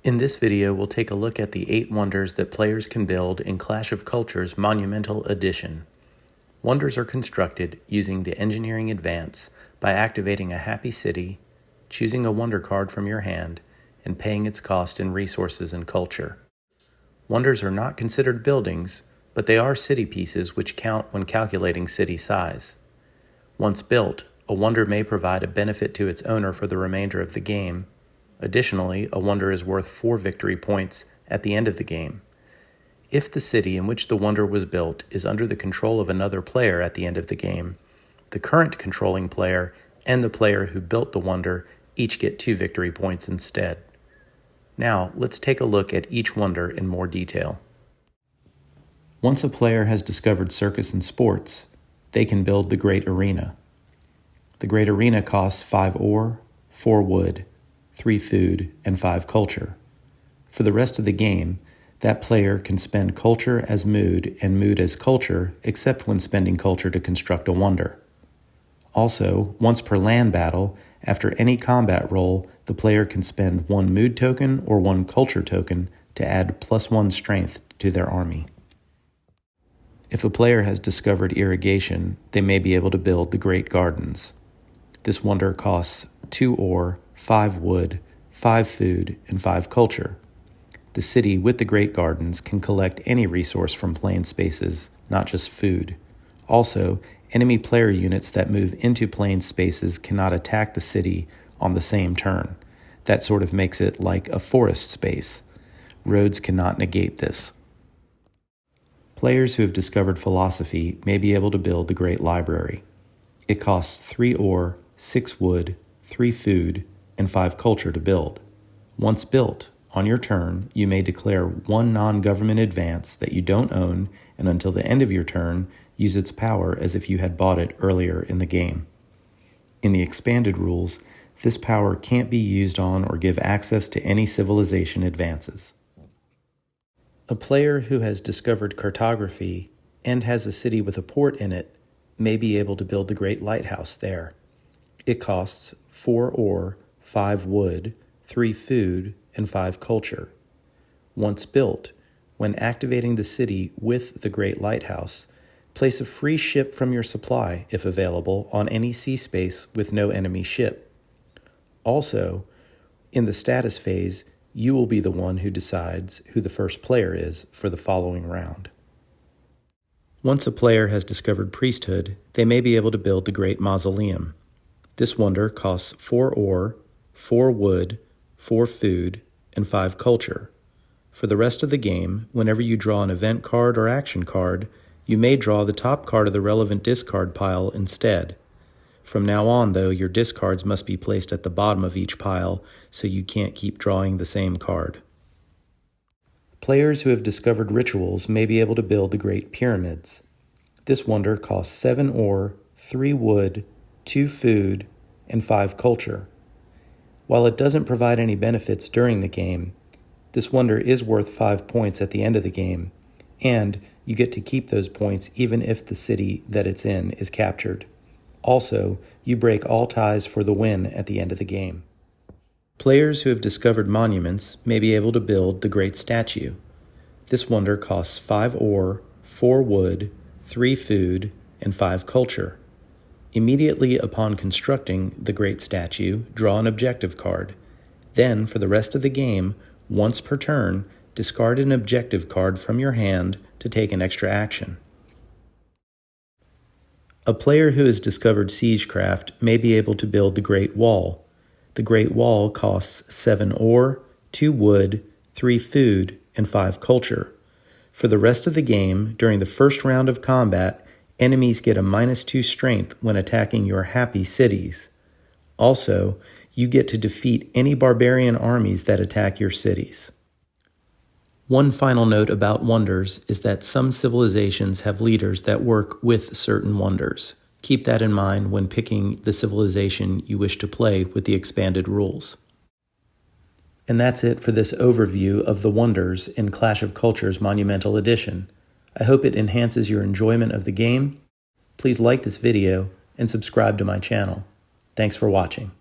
In this video, we'll take a look at the 8 wonders that players can build in Clash of Cultures Monumental Edition. Wonders are constructed using the engineering advance by activating a happy city, choosing a wonder card from your hand, and paying its cost in resources and culture. Wonders are not considered buildings, but they are city pieces which count when calculating city size. Once built, a wonder may provide a benefit to its owner for the remainder of the game. Additionally, a wonder is worth 4 victory points at the end of the game. If the city in which the wonder was built is under the control of another player at the end of the game, the current controlling player and the player who built the wonder each get 2 victory points instead. Now, let's take a look at each wonder in more detail. Once a player has discovered circus and sports, they can build the Great Arena. The Great Arena costs 5 ore, 4 wood, 3 food, and 5 culture. For the rest of the game, that player can spend culture as mood and mood as culture, except when spending culture to construct a wonder. Also, once per land battle, after any combat roll, the player can spend 1 mood token or 1 culture token to add +1 strength to their army. If a player has discovered irrigation, they may be able to build the Great Gardens. This wonder costs 2 ore, 5 wood, 5 food, and 5 culture. The city with the Great Gardens can collect any resource from plain spaces, not just food. Also, enemy player units that move into plain spaces cannot attack the city on the same turn. That sort of makes it like a forest space. Roads cannot negate this. Players who have discovered philosophy may be able to build the Great Library. It costs 3 ore, 6 wood, 3 food, and 5 culture to build. Once built, on your turn, you may declare 1 non-government advance that you don't own, and until the end of your turn, use its power as if you had bought it earlier in the game. In the expanded rules, this power can't be used on or give access to any civilization advances. A player who has discovered cartography and has a city with a port in it may be able to build the Great Lighthouse there. It costs 4 ore, 5 wood, 3 food, and 5 culture. Once built, when activating the city with the Great Lighthouse, place a free ship from your supply, if available, on any sea space with no enemy ship. Also, in the status phase, you will be the one who decides who the first player is for the following round. Once a player has discovered priesthood, they may be able to build the Great Mausoleum. This wonder costs 4 ore, 4 wood, 4 food, and 5 culture. For the rest of the game, whenever you draw an event card or action card, you may draw the top card of the relevant discard pile instead. From now on, though, your discards must be placed at the bottom of each pile, so you can't keep drawing the same card. Players who have discovered rituals may be able to build the Great Pyramids. This wonder costs 7 ore, 3 wood, 2 food, and 5 culture. While it doesn't provide any benefits during the game, this wonder is worth 5 points at the end of the game, and you get to keep those points even if the city that it's in is captured. Also, you break all ties for the win at the end of the game. Players who have discovered monuments may be able to build the Great Statue. This wonder costs 5 ore, 4 wood, 3 food, and 5 culture. Immediately upon constructing the Great Statue, draw an objective card. Then, for the rest of the game, once per turn, discard an objective card from your hand to take an extra action. A player who has discovered siegecraft may be able to build the Great Wall. The Great Wall costs 7 ore, 2 wood, 3 food, and 5 culture. For the rest of the game, during the first round of combat, enemies get a -2 strength when attacking your happy cities. Also, you get to defeat any barbarian armies that attack your cities. One final note about wonders is that some civilizations have leaders that work with certain wonders. Keep that in mind when picking the civilization you wish to play with the expanded rules. And that's it for this overview of the wonders in Clash of Cultures Monumental Edition. I hope it enhances your enjoyment of the game. Please like this video and subscribe to my channel. Thanks for watching.